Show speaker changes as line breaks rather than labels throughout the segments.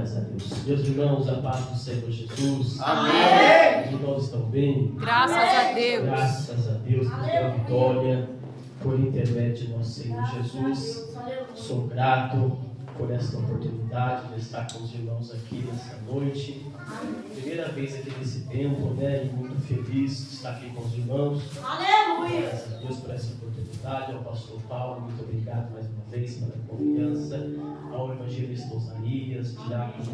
Glórias a Deus. Meus irmãos, a paz do Senhor Jesus.
Amém.
Os irmãos estão bem?
Graças a Deus.
Graças a Deus pela vitória, por intermédio de nosso Senhor Jesus. Sou grato por esta oportunidade de estar com os irmãos aqui nesta noite. Primeira vez aqui nesse tempo, né? E muito feliz de estar aqui com os irmãos.
Aleluia.
Graças a Deus por essa oportunidade. Ao pastor Paulo, muito obrigado mais uma vez pela confiança. Ao evangelista Osarias, diácono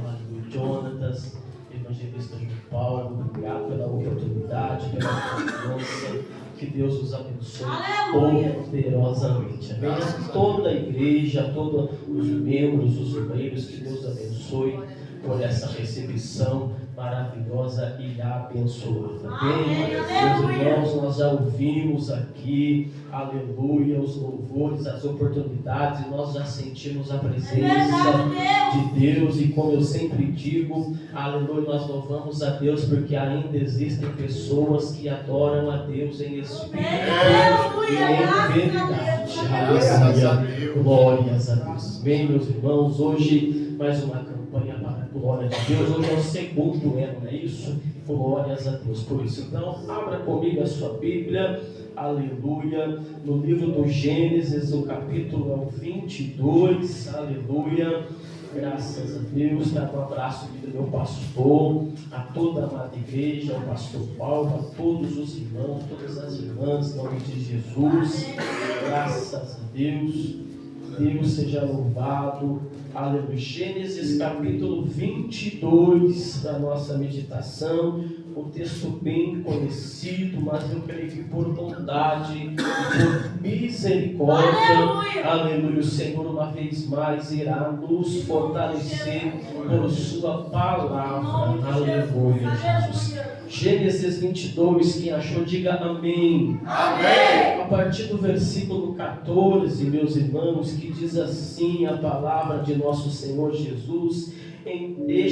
Jonatas, evangelista João Paulo, obrigado pela oportunidade, pela confiança. Que Deus os abençoe poderosamente. Amém? Toda a igreja, todos os membros, os obreiros, que Deus abençoe por essa recepção maravilhosa e abençoada. Amém? Meus irmãos, nós já ouvimos aqui, aleluia, os louvores, as oportunidades, e nós já sentimos a presença de Deus, e como eu sempre digo, aleluia, nós louvamos a Deus porque ainda existem pessoas que adoram a Deus em espírito e em verdade. Aleluia, glórias a Deus. Bem, meus irmãos, hoje mais uma campanha para a glória de Deus. Hoje é o segundo ano, não é isso? Glórias a Deus por isso. Então, abra comigo a sua Bíblia, aleluia, no livro do Gênesis, o capítulo 22, aleluia. Graças a Deus. Dá um abraço aqui do meu pastor, a toda a amada igreja, ao pastor Paulo, a todos os irmãos, todas as irmãs, em nome de Jesus. Graças a Deus. Deus seja louvado. Aleluia. Gênesis capítulo 22, para nossa meditação. Um texto bem conhecido, mas eu creio que por bondade e por misericórdia, aleluia, o Senhor uma vez mais irá nos fortalecer por sua palavra. Aleluia, Jesus. Gênesis 22, quem achou, diga amém.
Amém.
A partir do versículo 14, meus irmãos, que diz assim a palavra de nosso Senhor Jesus: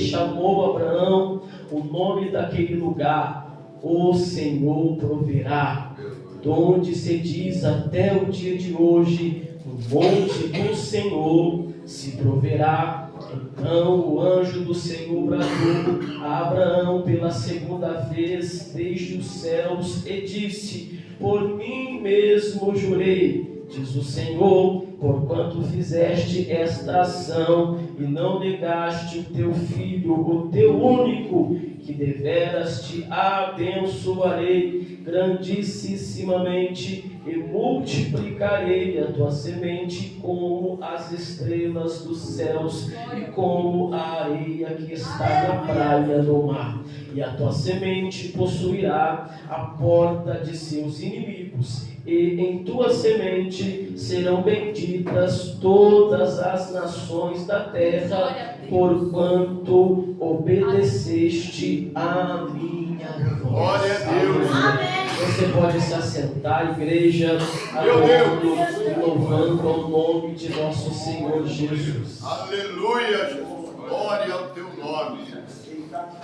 chamou Abraão o nome daquele lugar, o Senhor proverá, donde se diz até o dia de hoje, no monte do Senhor se proverá. Então o anjo do Senhor bradou a Abraão pela segunda vez desde os céus e disse: por mim mesmo jurei, diz o Senhor, porquanto fizeste esta ação e não negaste o teu filho, o teu único, que deveras te abençoarei grandissimamente e multiplicarei a tua semente como as estrelas dos céus e como a areia que está na praia do mar. E a tua semente possuirá a porta de seus inimigos, e em tua semente serão benditas todas as nações da terra, porquanto obedeceste a minha voz.
Glória a Deus.
Amém. Você pode se assentar, igreja, louvando ao nome de nosso Senhor Jesus.
Aleluia, Jesus. Glória ao teu nome.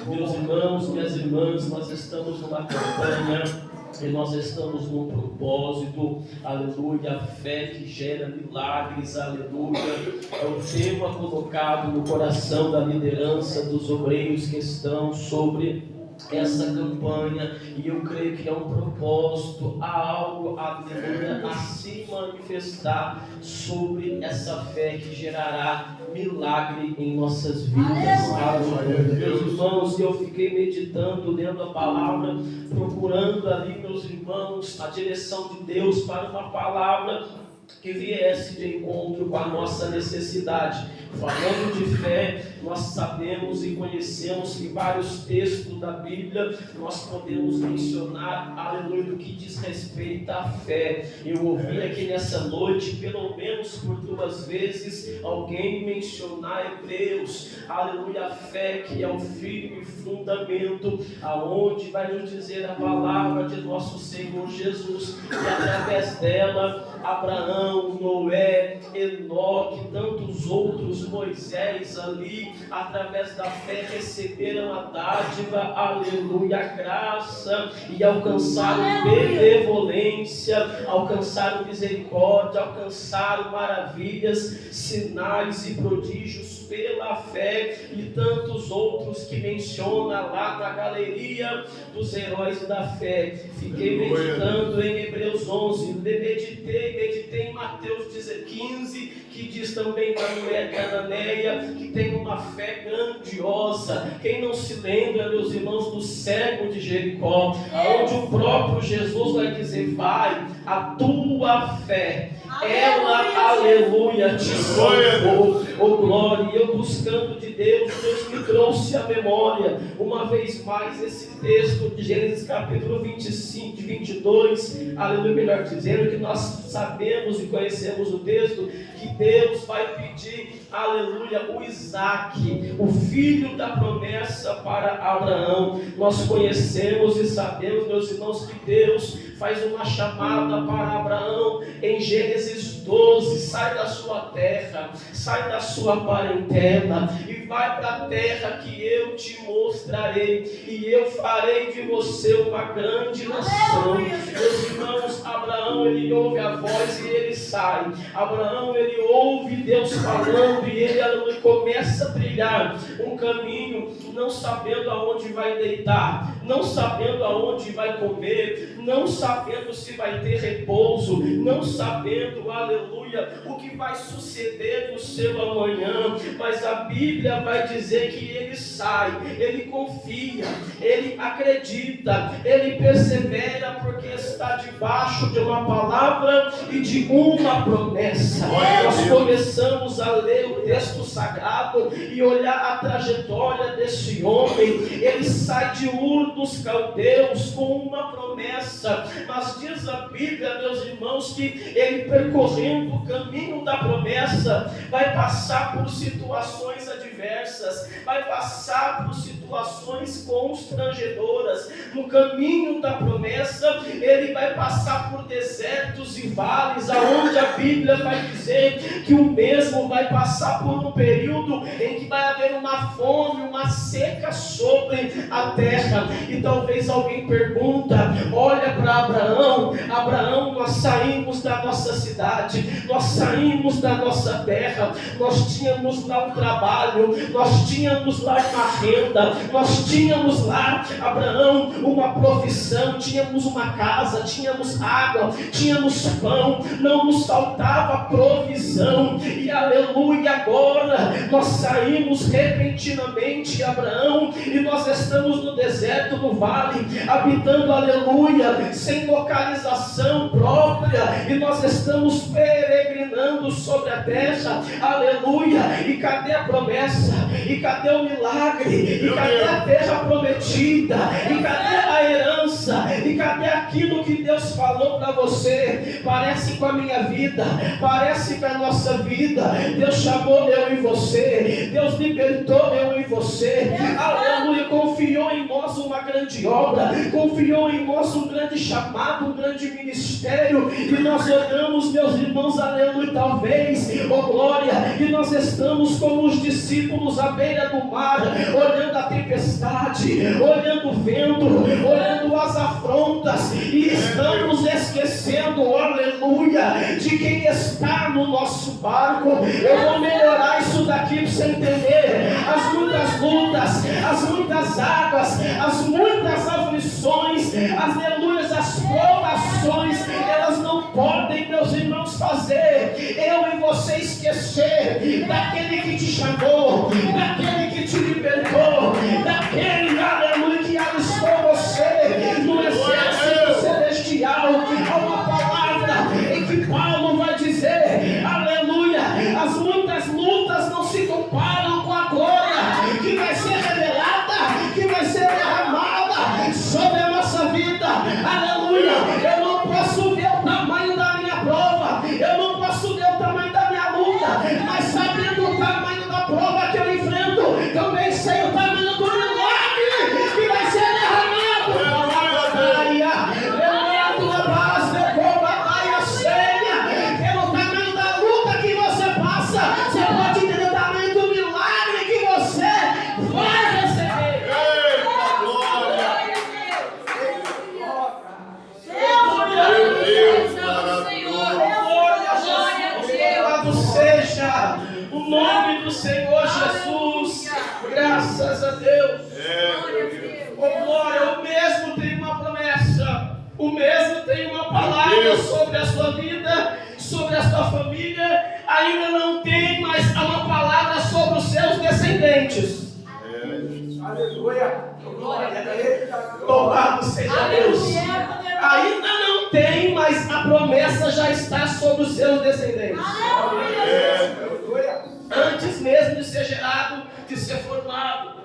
Meus irmãos, minhas irmãs, nós estamos numa campanha e nós estamos num propósito, aleluia, a fé que gera milagres, aleluia. É o tema colocado no coração da liderança dos obreiros que estão sobre essa campanha, e eu creio que é um propósito, há algo, aleluia, a se manifestar sobre essa fé que gerará milagre em nossas vidas. Aleluia. Meus irmãos, eu fiquei meditando, lendo a palavra, procurando ali, meus irmãos, a direção de Deus para uma palavra que viesse de encontro com a nossa necessidade. Falando de fé, nós sabemos e conhecemos que vários textos da Bíblia nós podemos mencionar, aleluia, do que diz respeito à fé. Eu ouvi aqui nessa noite, pelo menos por 2 vezes, alguém mencionar Hebreus, aleluia, a fé que é o firme fundamento, aonde vai nos dizer a palavra de nosso Senhor Jesus, e através dela, Abraão Abraão, Noé, Enoque, tantos outros, Moisés ali, através da fé receberam a dádiva, aleluia, a graça, e alcançaram benevolência, alcançaram misericórdia, alcançaram maravilhas, sinais e prodígios pela fé, e tantos outros que menciona lá na galeria dos heróis da fé. Fiquei meditando em Hebreus 11, meditei em Mateus 15, que diz também da mulher cananeia, que tem uma fé grandiosa. Quem não se lembra, meus irmãos, do cego de Jericó, onde o próprio Jesus vai dizer: vai, a tua fé, ela, aleluia, te salvou. Oh glória. E eu buscando de Deus, Deus me trouxe à memória uma vez mais esse texto de Gênesis capítulo 25, 22, aleluia, melhor dizendo, que nós sabemos e conhecemos o texto, que Deus vai pedir, aleluia, o Isaac, o filho da promessa, para Abraão. Nós conhecemos e sabemos, meus irmãos, que Deus faz uma chamada para Abraão em Gênesis 12, sai da sua terra, sai da sua parentela e vai para a terra que eu te mostrarei, e eu farei de você uma grande nação. Meus irmãos, Abraão, ele ouve a voz e ele sai. Abraão, ele ouve Deus falando e ele começa a trilhar um caminho, não sabendo aonde vai deitar, não sabendo aonde vai comer, não sabendo se vai ter repouso, não sabendo, aleluia, o que vai suceder no seu amanhã. Mas a Bíblia vai dizer que ele sai, ele confia, ele acredita, ele persevera, porque está debaixo de uma palavra e de uma promessa. Nós começamos a ler o texto sagrado e olhar a trajetória desse homem. Ele sai de Ur dos Caldeus com uma promessa, mas diz a Bíblia, meus irmãos, que ele, percorrendo o caminho da promessa, vai passar por situações adversas, vai passar por situações constrangedoras. No caminho da promessa, ele vai passar por desertos e vales, aonde a Bíblia vai dizer que o mesmo vai passar por um período em que vai haver uma fome, uma seca sobre a terra. E talvez alguém pergunta, olha para Abraão: Abraão, nós saímos da nossa cidade, nós saímos da nossa terra, nós tínhamos lá um trabalho, nós tínhamos lá uma renda, nós tínhamos lá, Abraão, uma profissão, tínhamos uma casa, tínhamos água, tínhamos pão, não nos faltava provisão. E aleluia, agora nós saímos repentinamente, Abraão, e nós estamos no deserto, no vale, habitando, aleluia, sem localização própria, e nós estamos peregrinando sobre a terra, aleluia. E cadê a promessa? E cadê o milagre? E cadê a terra prometida? E cadê a herança? E cadê aquilo que Deus falou para você? Parece com a minha vida, parece com a nossa vida. Deus chamou eu e você, Deus libertou eu e você, aleluia, confiou em nós uma grande obra, confiou em nós um grande chamado, um grande ministério. E nós olhamos, meus irmãos, aleluia, talvez, oh glória, e nós estamos como os discípulos à beira do mar, olhando a tempestade, olhando o vento, olhando as afrontas, e estamos esquecendo, aleluia, de quem está no nosso barco. Eu vou melhorar isso daqui para você entender. As muitas lutas, as muitas águas, as muitas aflições, as aleluias, as provações, elas não podem, meus irmãos, fazer eu e você esquecer daquele que te chamou, daquele que te libertou, daquele, aleluia, que alistou você no exército celestial. Há uma palavra em que Paulo vai dizer, aleluia, as muitas lutas não se comparam com a glória que vai ser revelada, que vai ser derramada sobre a nossa vida, aleluia. Eu não posso ver o tamanho da minha prova, eu não posso ver o tamanho da minha luta, mas sabendo o tamanho da prova que eu enfrento, também sei o tamanho do milagre que vai ser derramado. Senhor Jesus. Graças a Deus. Oh, glória, o mesmo tem uma promessa. O mesmo tem uma palavra sobre a sua vida, sobre a sua família. Ainda não tem, mas há uma palavra sobre os seus descendentes.
Aleluia.
Louvado seja Deus. Ainda não tem, mas a promessa já está sobre os seus descendentes. Antes mesmo de ser gerado, de ser formado.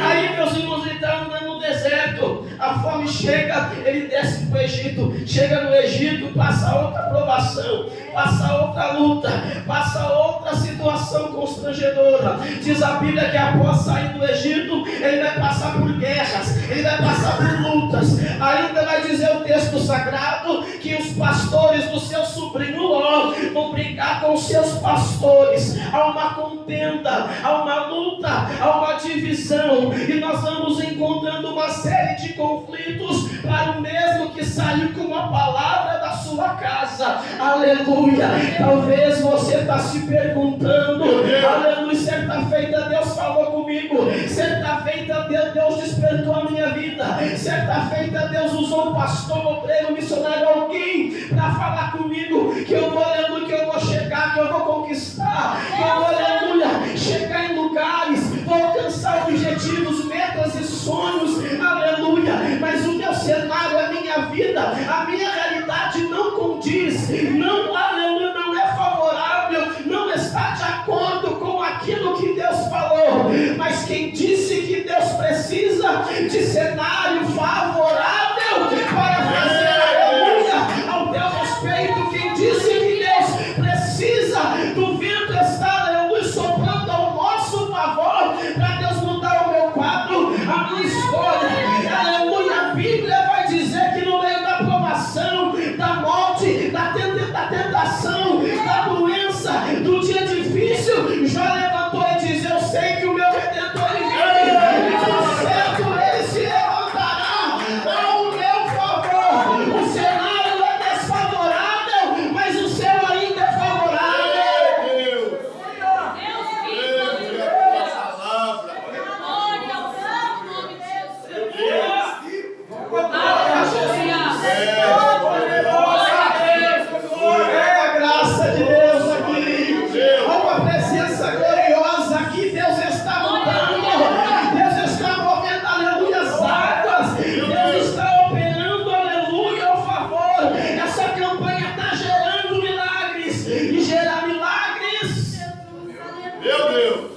Aí, meus irmãos, ele está andando no deserto. A fome chega, ele desce para o Egito. Chega no Egito, passa outra provação, passa outra luta, passa outra situação constrangedora. Diz a Bíblia que após sair do Egito, ele vai passar por guerras, ele vai passar por lutas. Ainda vai dizer o texto sagrado que os pastores do seu sobrinho Ló vão brigar com os seus pastores. Há uma contenda, há uma luta, há uma divisão. E nós vamos encontrando uma série de conflitos para o mesmo que saiu com a palavra da sua casa. Aleluia. Talvez você está se perguntando, aleluia, certa feita Deus falou comigo, certa feita Deus despertou a minha vida, certa feita Deus usou um pastor, obreiro, missionário, alguém para falar comigo que eu vou, aleluia, que eu vou chegar, que eu vou conquistar, que eu vou, aleluia, chegar em lugares, vou alcançar objetivos, metas e sonhos, aleluia. Mas o meu cenário, a minha vida, a minha realidade não condiz, não, aleluia, não é favorável, não está de acordo com aquilo que Deus falou. Mas quem disse que Deus precisa de cenário favorável para fazer, aleluia, ao teu respeito, quem disse que Deus precisa do vento estar, aleluia, soprando ao nosso favor, para Deus mudar o meu quadro, a minha história, aleluia. A Bíblia vai dizer que no meio da provação, da morte, da tentação, da doença, do dia difícil, Jó levantou e diz: eu sei que o meu Redentor vive, e por certo ele se levantará ao meu favor. O cenário é desfavorável, mas o céu ainda é favorável. É a graça de Deus aqui. Há uma presença gloriosa aqui. Deus está mudando. Deus está movendo, aleluia, as águas. Deus está operando, aleluia, ao favor. Essa campanha está gerando milagres. E gerar milagres.
Meu Deus.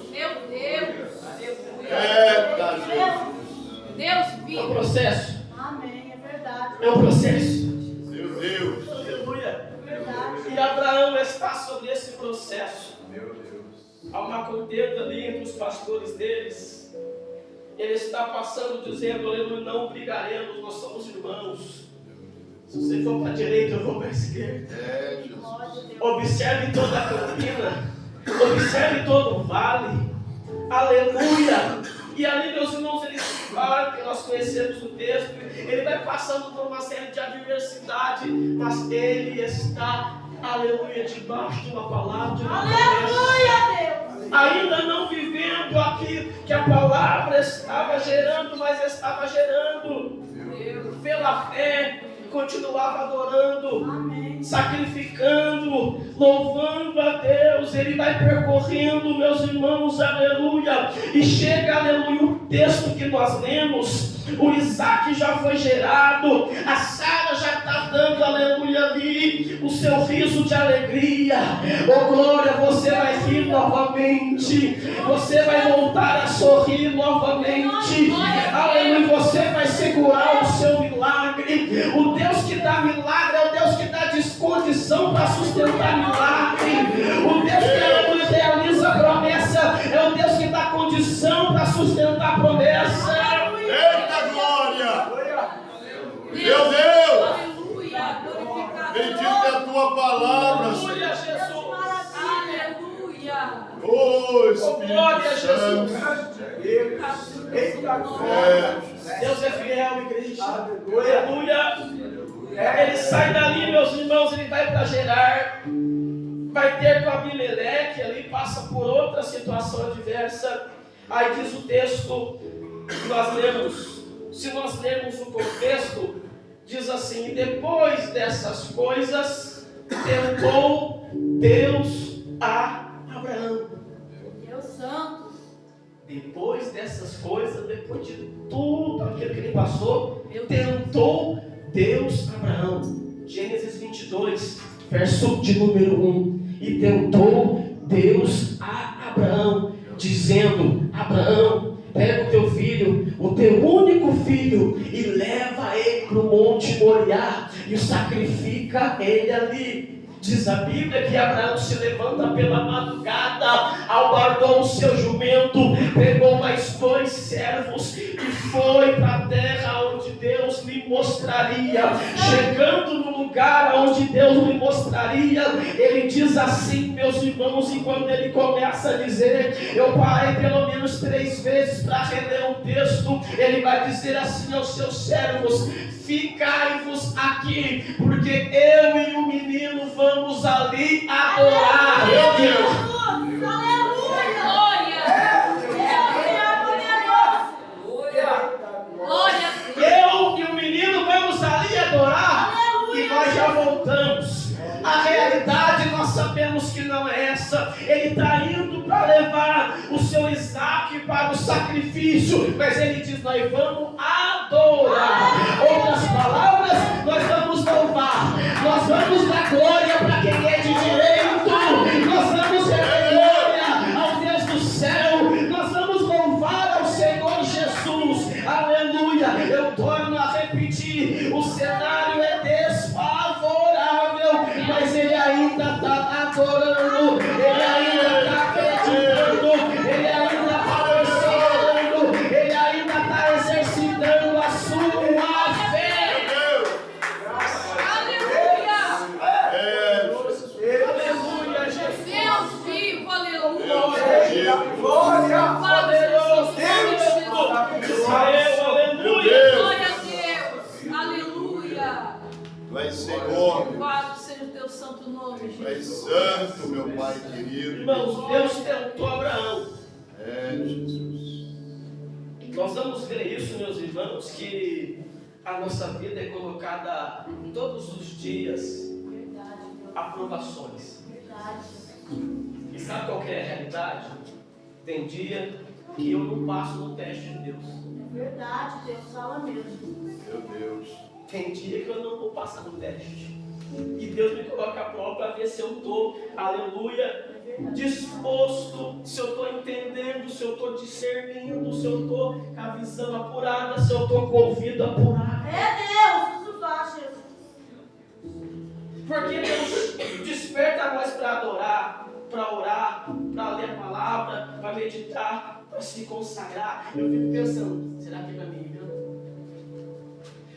Deus
É um
vive.
processo.
Amém, é verdade.
É um processo.
Meu Deus.
Aleluia.
Verdade.
E Abraão está sobre esse processo.
Meu Deus.
Há uma contenda ali entre os pastores deles. Ele está passando dizendo: aleluia, não brigaremos, nós somos irmãos. Se você for para a direita, eu vou para a esquerda.
Jesus.
Observe toda a campina, observe todo o vale. Aleluia. E ali, meus irmãos, eles falam que nós conhecemos o texto. Ele vai passando por uma série de adversidade, mas ele está, aleluia, debaixo de uma palavra, de uma promessa.
Aleluia, Deus.
Ainda não vivendo aquilo que a palavra estava gerando, mas estava gerando pela fé, continuava adorando,
Amém.
sacrificando, louvando a Deus. Ele vai percorrendo, meus irmãos, aleluia, e chega, aleluia, o texto que nós lemos. O Isaac já foi gerado, a Sara já está dando, aleluia, ali o seu riso de alegria. Oh glória, você vai rir novamente, você vai voltar a sorrir novamente, aleluia, você vai segurar o seu milagre. O Deus que dá milagre é o Deus que dá condição para sustentar milagre. O Deus que, aleluia, realiza a promessa é o Deus que dá condição para sustentar a promessa.
Eita glória! Meu Deus!
Aleluia. Glorificado.
Bendita é a tua palavra, Senhor.
Aleluia, Jesus.
Aleluia.
Oh, Espírito
Glória a
Santo.
Deus é fiel, igreja. Aleluia. Ele sai dali, meus irmãos, ele vai para Gerar, vai vai ter com Abimeleque, ali passa por outra situação adversa. Aí diz o texto que nós lemos, se nós lermos o contexto, diz assim: depois dessas coisas, tentou Deus a Abraão.
Deus Santo.
Depois dessas coisas, depois de tudo aquilo que ele passou, tentou Deus a Abraão. Gênesis 22, verso de número 1. E tentou Deus a Abraão, dizendo: Abraão, pega o teu filho, o teu único filho, e leva ele para o monte Moriá, e o sacrifica ele ali. Diz a Bíblia que Abraão se levanta pela madrugada, albardou o seu jumento, pegou mais 2 servos e foi para a terra onde Deus lhe mostraria. Chegando no lugar onde Deus lhe mostraria, ele diz assim, meus irmãos, e quando ele começa a dizer, eu parei pelo menos 3 vezes para reler o texto, ele vai dizer assim aos seus servos: ficai-vos aqui, porque eu e o menino vamos ali adorar. Meu Deus!
Aleluia! Glória!
Eu e o menino vamos ali adorar. E nós já voltamos. A realidade nós sabemos que não é essa. Ele está indo para levar o seu Isaac para o sacrifício, mas ele diz: nós vamos adorar. Outras palavras, nós vamos louvar, nós vamos dar glória para quem é de direito, nós vamos dar glória ao Deus do céu, nós vamos louvar ao Senhor Jesus. Aleluia! Eu torno a repetir, o cenário é desfavorável, mas ele ainda está adorando, ele ainda está acreditando, ele ainda está perseverando, ele ainda está exercitando a sua fé.
Aleluia!
Aleluia, Jesus.
Deus vivo, aleluia!
Glória!
Poderoso Deus. Israel, aleluia.
Glória a Deus! Aleluia!
Tu és Senhor,
Louvado seja o teu santo nome,
tu és
Jesus.
santo, meu Pai querido.
Irmãos, Deus tentou Abraão.
Jesus.
Nós vamos ver isso, meus irmãos, que a nossa vida é colocada todos os dias
Verdade, Deus.
aprovações.
Verdade.
E sabe qual que é a realidade? Tem dia que eu não passo no teste de Deus.
Verdade, Deus, fala mesmo.
Meu Deus.
Tem dia que eu não vou passar no teste. E Deus me coloca a prova para ver se eu estou, aleluia, disposto, se eu estou entendendo, se eu estou discernindo, se eu estou com a visão apurada, se eu estou com o ouvido apurado.
É Deus, isso faz, Jesus.
Porque Deus desperta nós para adorar, para orar, para ler a palavra, para meditar, para se consagrar. Eu fico pensando, será que é para mim, viu?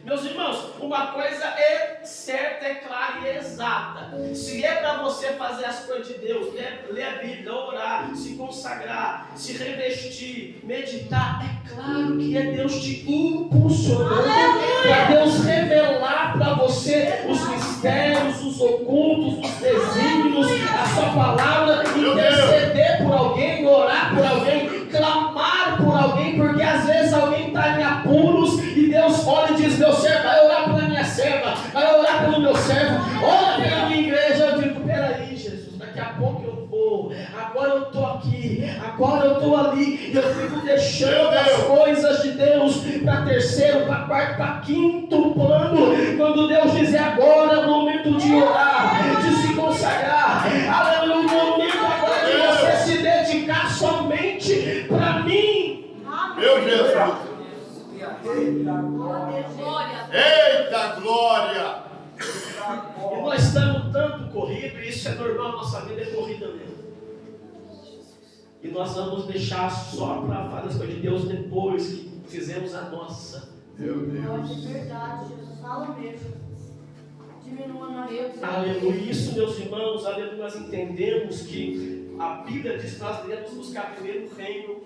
Meus irmãos, uma coisa é certa, é clara e é exata. Se é para você fazer as coisas de Deus, ler a Bíblia, orar, se consagrar, se revestir, meditar, é claro que é Deus te impulsionando para Deus revelar para você os mistérios, os ocultos, os desígnios, a sua palavra, interceder por alguém, orar por alguém, clamar por alguém, porque às vezes alguém está em apuros e Deus olha e diz: meu servo, vai orar pela minha serva, vai orar pelo meu servo, ora pela minha igreja. Eu digo: peraí, Jesus, daqui a pouco eu vou, agora eu estou aqui, agora eu estou ali, e eu fico deixando as coisas de Deus para terceiro, para quarto, para quinto plano, quando Deus dizer: agora é o momento de orar, de se consagrar, aleluia, o momento agora de você se dedicar somente para mim.
Meu Jesus.
Glória.
Eita glória.
E nós estamos tanto corrido, e isso é normal, nossa vida é corrida mesmo. E nós vamos deixar só para fazer as coisas de Deus depois que fizemos a nossa.
Meu Deus.
É verdade, Jesus, fala mesmo. Diminua na Deus.
Aleluia. Isso, meus irmãos, aleluia, nós entendemos que a Bíblia diz que nós devemos buscar primeiro o reino,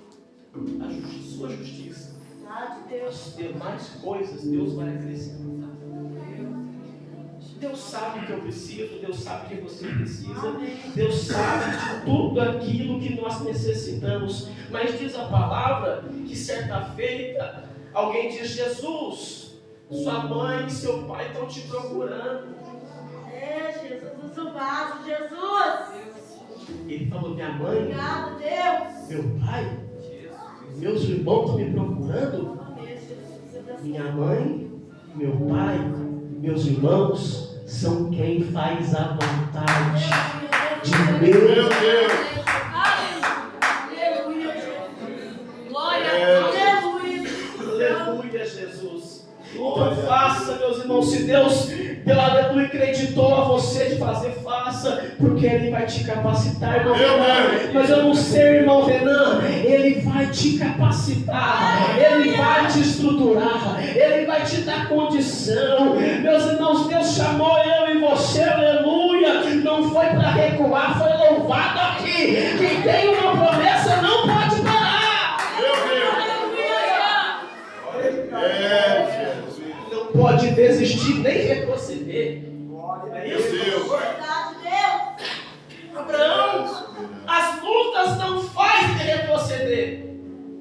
a sua justiça.
Verdade, Deus.
As demais coisas Deus vai acrescentar. Deus sabe o que eu preciso, Deus sabe o que você precisa,
Amém.
Deus sabe de tudo aquilo que nós necessitamos. Mas diz a palavra que certa feita alguém diz: Jesus, sua mãe e seu pai estão te procurando.
É, Jesus, usa o vaso, Jesus.
Ele falou: minha mãe,
Obrigado, Deus.
meu pai, meus irmãos estão me procurando.
Amém, Jesus.
Minha mãe, meu pai, meus irmãos são quem faz a vontade de
Meu
Deus.
Deus.
Aleluia, Jesus.
Glória
É.
Aleluia.
Aleluia, Jesus. Então faça, meus irmãos, se Deus deu aleluia e acreditou a você de fazer, faça, porque Ele vai te capacitar, irmão Renan. Mas eu não sei, irmão Renan, Ele vai te capacitar, Ele vai te estruturar, Ele vai te dar condição. Meus irmãos, Deus chamou eu e você, aleluia, não foi para recuar, foi louvado aqui. Quem tem uma promessa não pode parar.
É, Jesus.
Não pode desistir nem retroceder. É
Meu
isso?
Deus.
Verdade, Deus.
Abraão, as lutas não fazem ele retroceder.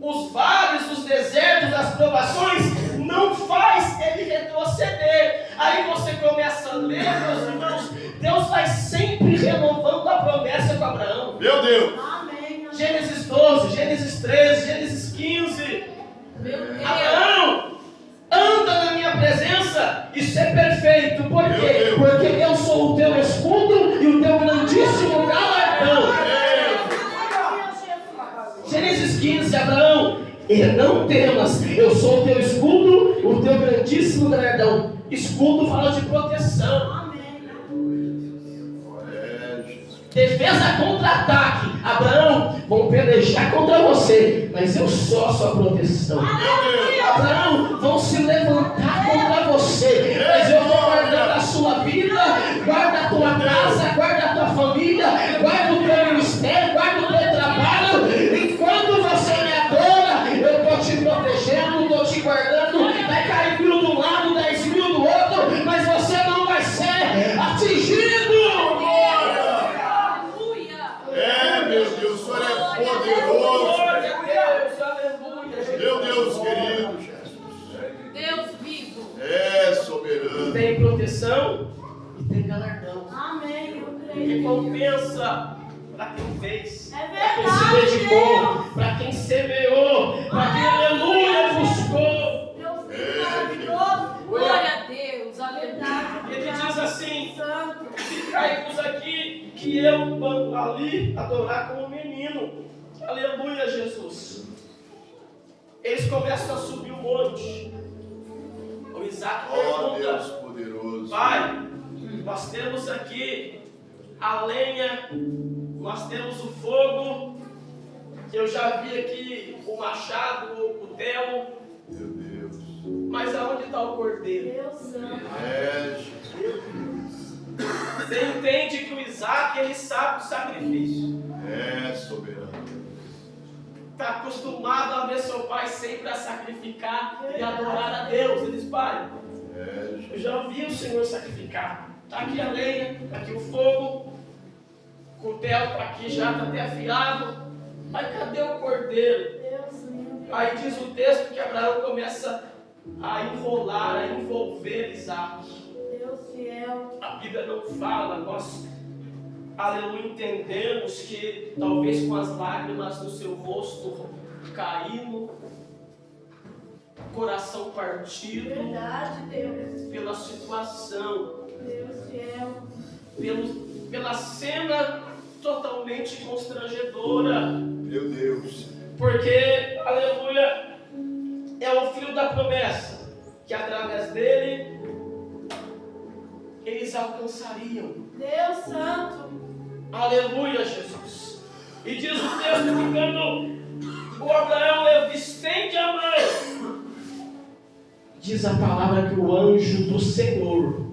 Os vales, os desertos, as provações não faz ele retroceder. Aí você começa a ler, meus irmãos, Deus vai sempre renovando a promessa com Abraão.
Meu Deus.
Amém.
Gênesis 12, Gênesis 13, Gênesis 15. Abraão, anda na minha presença e ser perfeito. Por quê? Porque eu sou o teu escudo e o teu grandíssimo galardão.
Aleluia, Jesus.
Gênesis 15, Abraão, e não temas, eu sou o teu escudo, o teu grandíssimo galardão. Escudo fala de proteção.
Amém.
É, Jesus.
Defesa contra-ataque. Abraão, vão pelejar contra você, mas eu sou a sua proteção. Abraão, vão se levantar contra você, mas eu vou guardar a sua vida, guarda a tua casa, guarda a tua família, guarda o teu ministério, guarda o teu trabalho. Enquanto você me adora, eu estou te protegendo, estou te guardando. Vai cair 1.000 de um lado, 10.000 do outro, mas você não vai ser atingido.
É, meu Deus, o Senhor é poderoso.
Glória a Deus, aleluia.
Meu Deus querido, Jesus.
Deus vivo.
É soberano.
Tem proteção e tem galardão.
Amém. Eu creio.
Recompensa para quem fez,
É
para quem
verdade,
se dedicou,
Deus.
para quem semeou, para quem aleluia buscou.
Deus é maravilhoso.
Glória a Deus. Aleluia.
Ele diz assim:
Santo.
ficai-vos aqui, que eu vou ali adorar como menino. Aleluia, Jesus. Eles começam a subir o monte. O Isaac
Ó Deus
pergunta:
poderoso.
Pai, nós temos aqui a lenha, nós temos o fogo, eu já vi aqui o machado, o cutelo,
Meu Deus.
mas aonde está o cordeiro?
Deus santo.
É, Jesus.
Você entende que o Isaac, ele sabe do sacrifício.
É soberano.
Está acostumado a ver seu pai sempre a sacrificar e adorar a Deus. Ele diz: Pai,
É,
eu
Jesus.
já vi o Senhor sacrificar. Está aqui a lenha, está aqui o fogo, o cutelo está aqui já, está até afiado. Mas cadê o cordeiro?
Deus lindo.
Aí diz o texto que Abraão começa a enrolar, a envolver Isaac.
Deus fiel.
A Bíblia não fala, nós, aleluia, entendemos que talvez com as lágrimas no seu rosto caindo, coração partido
Verdade, Deus.
pela situação,
Deus fiel.
pela cena totalmente constrangedora,
Meu Deus.
porque, aleluia, é o filho da promessa, que através dele eles alcançariam.
Deus santo.
Aleluia, Jesus. E diz o texto que quando o Abraão estende a mão, diz a palavra que o anjo do Senhor,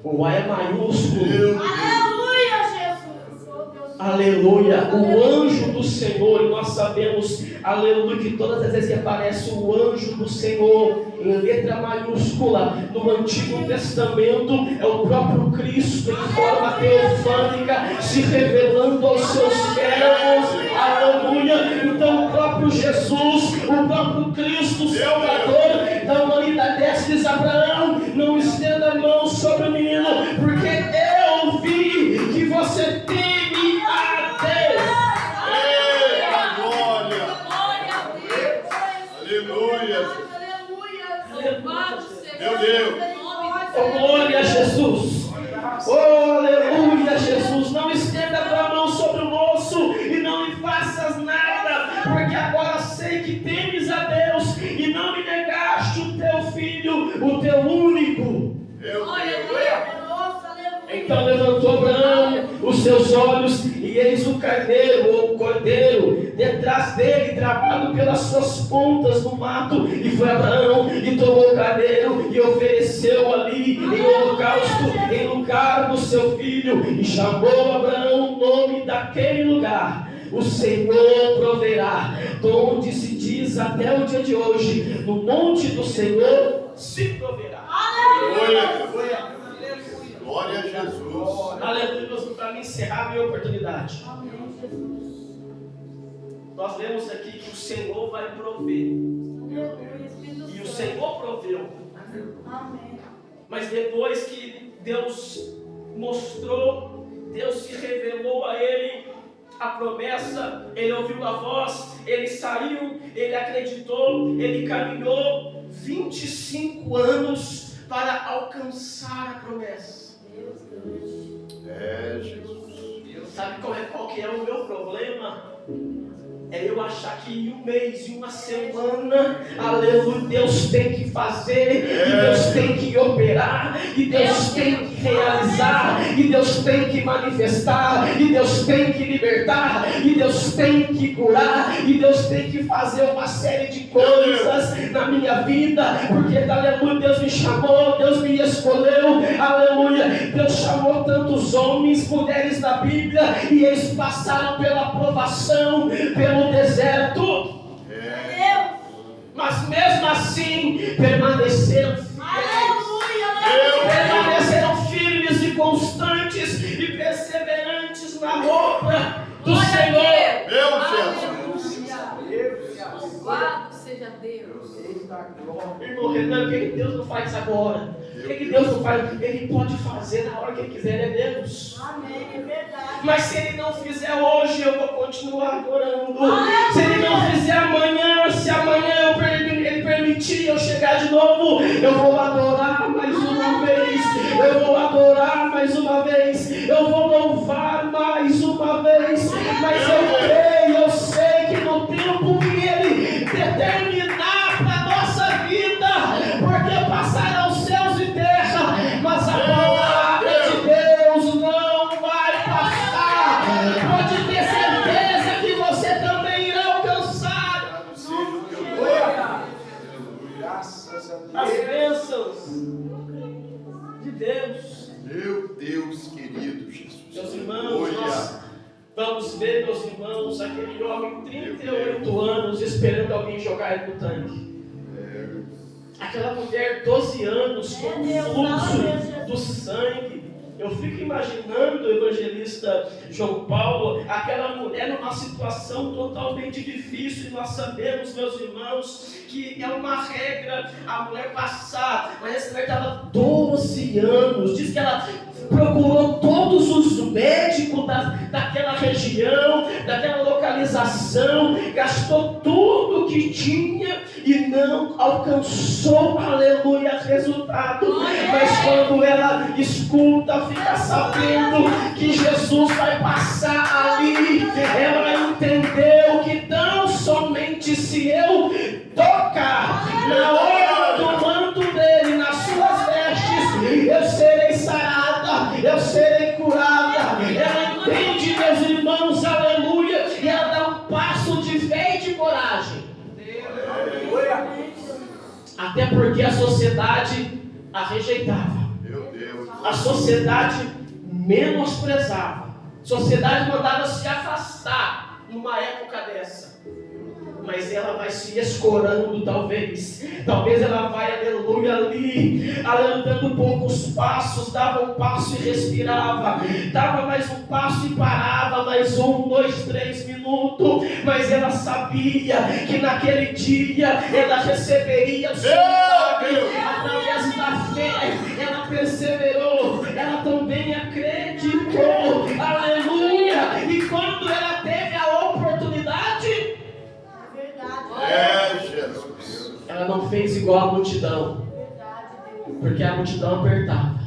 o A é maiúsculo,
Meu Deus.
Aleluia, Jesus. Oh, Deus.
aleluia, o anjo do Senhor, e nós sabemos, aleluia, que todas as vezes que aparece o anjo do Senhor, em letra maiúscula, no Antigo Testamento, é o próprio Cristo em forma teofânica, se revelando aos seus servos, aleluia. Então o próprio Jesus, o próprio Cristo, Salvador da humanidade, diz: Abraão, não estenda a mão sobre o menino, porque eu vi que você teme a Deus.
Meu Deus.
Oh, glória a Jesus. Oh, aleluia, Jesus. Não estenda a tua mão sobre o moço e não lhe faças nada, porque agora sei que temes a Deus e não me negaste o teu filho, o teu único. Então levantou Abraão os seus olhos e eis o carneiro ou o cordeiro detrás dele, travado pelas suas pontas no mato. E foi Abraão e tomou o carneiro e ofereceu ali em holocausto em lugar do seu filho. E chamou Abraão o nome daquele lugar: o Senhor proverá. De onde se diz até o dia de hoje: no monte do Senhor se proverá.
Aleluia. Glória a Jesus.
Aleluia. Para me encerrar a minha oportunidade, nós lemos aqui que o Senhor vai prover. E o Senhor proveu. Mas depois que Deus mostrou, Deus se revelou a ele a promessa, ele ouviu a voz, ele saiu, ele acreditou, ele caminhou 25 anos para alcançar a promessa.
Jesus.
Sabe qual que é o meu problema? É eu achar que em um mês, em uma semana, aleluia, Deus tem que fazer, e Deus tem que operar, e Deus tem que realizar, e Deus tem que manifestar, e Deus tem que libertar, e Deus tem que curar, e Deus tem que fazer uma série de coisas na minha vida, porque, aleluia, Deus me chamou, Deus me escolheu, aleluia, Deus chamou tantos homens, mulheres da Bíblia, e eles passaram pela provação, pelo deserto, mas mesmo assim permaneceram firmes e constantes e perseverantes na obra do Senhor.
Meu Jesus.
Louvado seja Deus.
Irmão Renan, o que Deus não faz agora? O que Deus não faz? Ele pode fazer na hora que Ele quiser, é Deus.
Amém, é verdade.
Mas se Ele não fizer hoje, eu vou continuar adorando. Se Ele não fizer amanhã, se amanhã Ele permitir eu chegar de novo, eu vou adorar mais uma vez. Eu vou adorar mais uma vez. Eu vou louvar mais uma vez. Mas eu creio, eu sei que no tempo que Ele determinar para a nossa vida, porque passarão céus e terra, mas a palavra de Deus não vai passar. Pode ter certeza que você também irá alcançar as bênçãos de Deus.
Meu Deus querido Jesus.
Meus irmãos, nós vamos ver, meus irmãos, aquele homem 38 anos esperando alguém jogar ele no tanque. Aquela mulher 12 anos com o fluxo do sangue. Eu fico imaginando o evangelista João Paulo, aquela mulher numa situação totalmente difícil, e nós sabemos, meus irmãos, que é uma regra a mulher passar, mas essa mulher estava 12 anos, diz que ela procurou todos os médicos daquela região, daquela localização, gastou tudo que tinha e não alcançou, aleluia, resultado. Mas quando ela escuta, fica sabendo que Jesus vai passar ali, ela entendeu que tão somente se eu tocar na hora do manto dele, nas suas vestes, eu serei sarada, eu serei curada. Ela entende, meus irmãos, aleluia, e ela dá um passo de fé e de coragem. Até porque a sociedade a rejeitava, a sociedade menosprezava, a sociedade mandava se afastar numa época dessa. mas ela vai se escorando talvez ela vai, aleluia, ali, dando poucos passos, dava um passo e respirava, dava mais um passo e parava, mais 1, 2, 3 minutos, mas ela sabia que naquele dia ela receberia o seu milagre, através da fé, ela perseverou, ela também acreditou, aleluia, e quando ela teve a oportunidade,
Jesus.
ela não fez igual a multidão, porque a multidão apertava,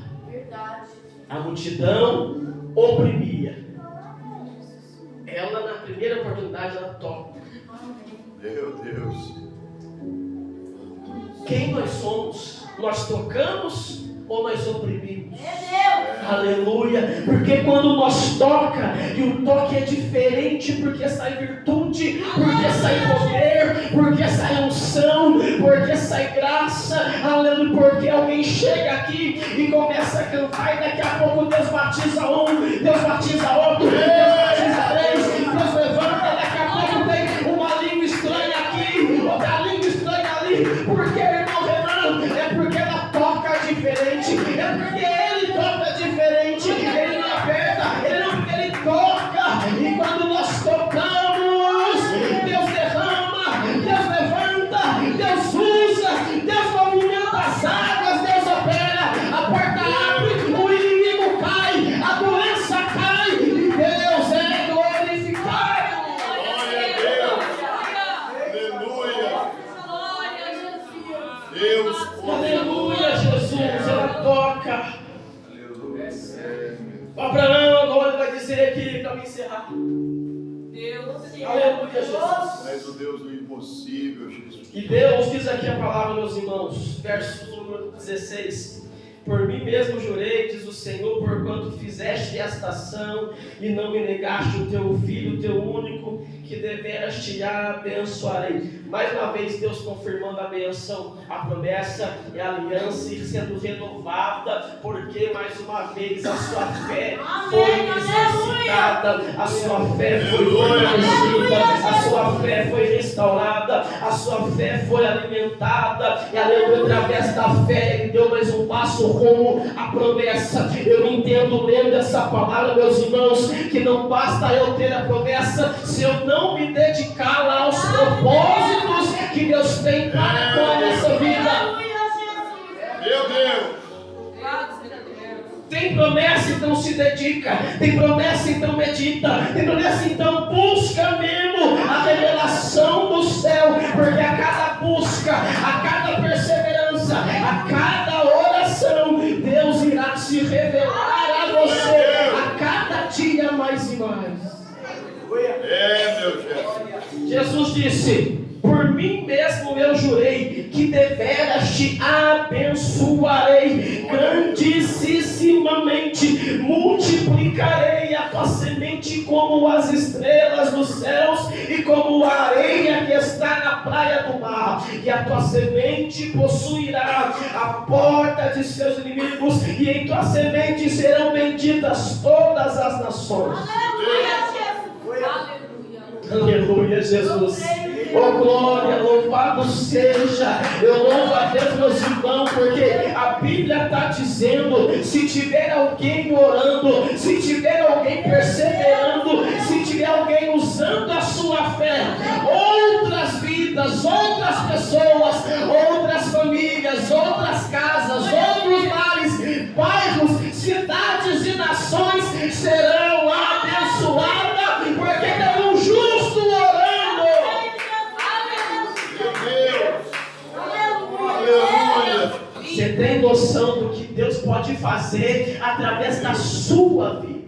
a multidão oprimia. Ela, na primeira oportunidade, ela toca.
Meu Deus.
Quem nós somos? Nós tocamos ou nós oprimimos?
Deus.
Aleluia, porque quando nós toca, e o toque é diferente, porque sai virtude, porque sai poder, porque sai unção, porque sai graça, aleluia, porque alguém chega aqui e começa a cantar, e daqui a pouco Deus batiza um, Deus batiza outro, Deus batiza 3, Deus levanta, daqui a pouco tem uma língua estranha aqui, outra língua estranha ali, porque, irmão Renan, é porque ela toca diferente, é porque ele toca diferente, ele não aperta, ele toca, e quando nós tocamos, Deus derrama, Deus levanta, Deus usa, Deus movimenta as águas, Deus opera, a porta abre, o inimigo cai, a doença cai, e Deus é glorificado.
Glória a Deus. Aleluia. Deus
Aleluia, Jesus, ela toca. Abraão agora vai dizer aqui para me encerrar. Aleluia, Jesus.
És o Deus do impossível, Jesus.
E Deus diz aqui a palavra, meus irmãos, verso número 16: por mim mesmo jurei, diz o Senhor, porquanto fizeste esta ação e não me negaste o teu filho, o teu único, que deveras te abençoarei. Mais uma vez Deus confirmando a bênção, a promessa e a aliança e sendo renovada, porque mais uma vez a sua fé foi exercitada, a sua fé foi fortalecida, a sua fé foi restaurada, a sua fé foi alimentada, e aleluia, através da fé Ele deu mais um passo rumo à promessa. Eu entendo, lendo essa palavra, meus irmãos, que não basta eu ter a promessa se eu não me dedicar lá aos propósitos que Deus tem para com a nossa vida.
Meu Deus.
Tem promessa, então se dedica. Tem promessa, então medita. Tem promessa, então busca mesmo a revelação do céu. Porque a cada busca, a cada perseverança, a cada oração, Deus irá se revelar a você a cada dia mais e mais.
Meu Jesus.
Jesus disse: por mim mesmo eu jurei que deveras te abençoarei grandissimamente, multiplicarei a tua semente como as estrelas dos céus e como a areia que está na praia do mar, e a tua semente possuirá a porta de seus inimigos, e em tua semente serão benditas todas as nações. Aleluia, Jesus. Oh glória, louvado seja. Eu louvo a Deus, meus irmãos, porque a Bíblia está dizendo: se tiver alguém orando, se tiver alguém perseverando, se tiver alguém usando a sua fé, outras vidas, outras pessoas, outras famílias, outras casas, outros lares, bairros, cidades e nações serão abençoadas, porque tem um justo orando.
Aleluia.
Você tem noção do que Deus pode fazer através da sua vida?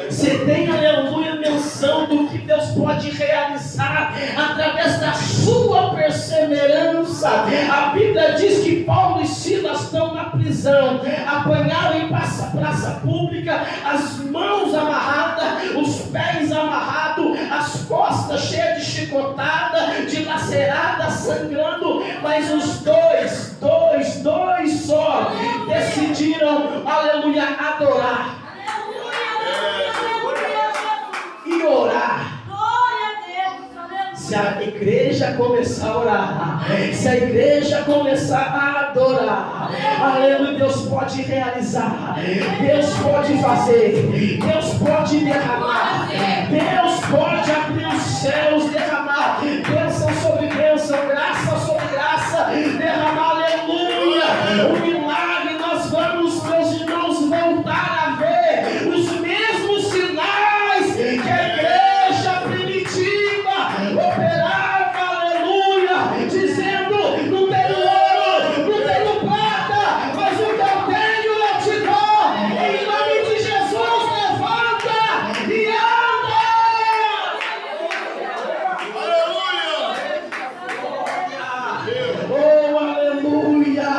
Você tem, aleluia, noção do que Deus pode realizar através da sua perseverança? A Bíblia diz que Paulo e Silas estão na prisão, apanharam em praça pública, as mãos amarradas, os pés amarrados, as costas cheias de chicotada, dilacerada, sangrando, mas os dois só decidiram, aleluia, adorar e orar.
Glória a Deus.
Se a igreja começar a orar, se a igreja começar a adorar, aleluia, Deus pode realizar, Deus pode fazer, Deus pode derramar, Deus pode abrir os céus, derramar bênção sobre bênção, graça sobre graça, derramar, aleluia, o milagre. Nós vamos, meus irmãos, voltar a ver os mesmos sinais que a igreja primitiva operava, aleluia, dizendo: não tenho ouro, não tenho prata, mas o que eu tenho eu te dou, em nome de Jesus, levanta e anda. Oh, aleluia!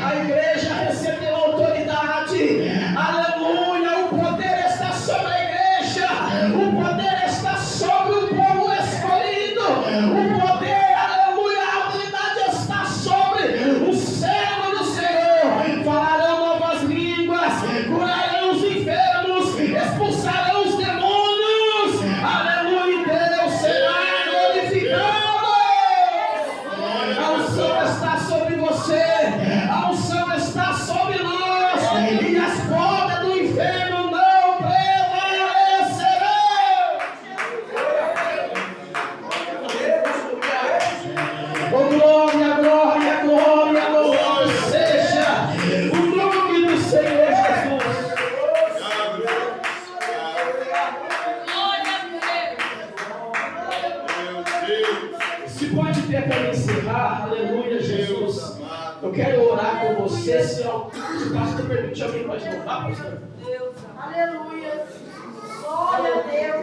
A igreja recebeu autoridade, aleluia! O poder está sobre a igreja, o poder está sobre o povo escolhido, o poder, aleluia! A autoridade está sobre o servo do Senhor. Falarão novas línguas, curarão os enfermos, expulsarão os demônios, aleluia! E Deus será glorificado. A unção está sobre você, a unção está sobre nós, e as portas do inferno não prevalecerão. Oh, glória, glória, glória, louvado seja o nome do Senhor Jesus. Se pode ter para encerrar, aleluia, Jesus. Eu quero orar com você, se o pastor permitir, alguém pode louvar, pastor?
Aleluia. Glória a Deus.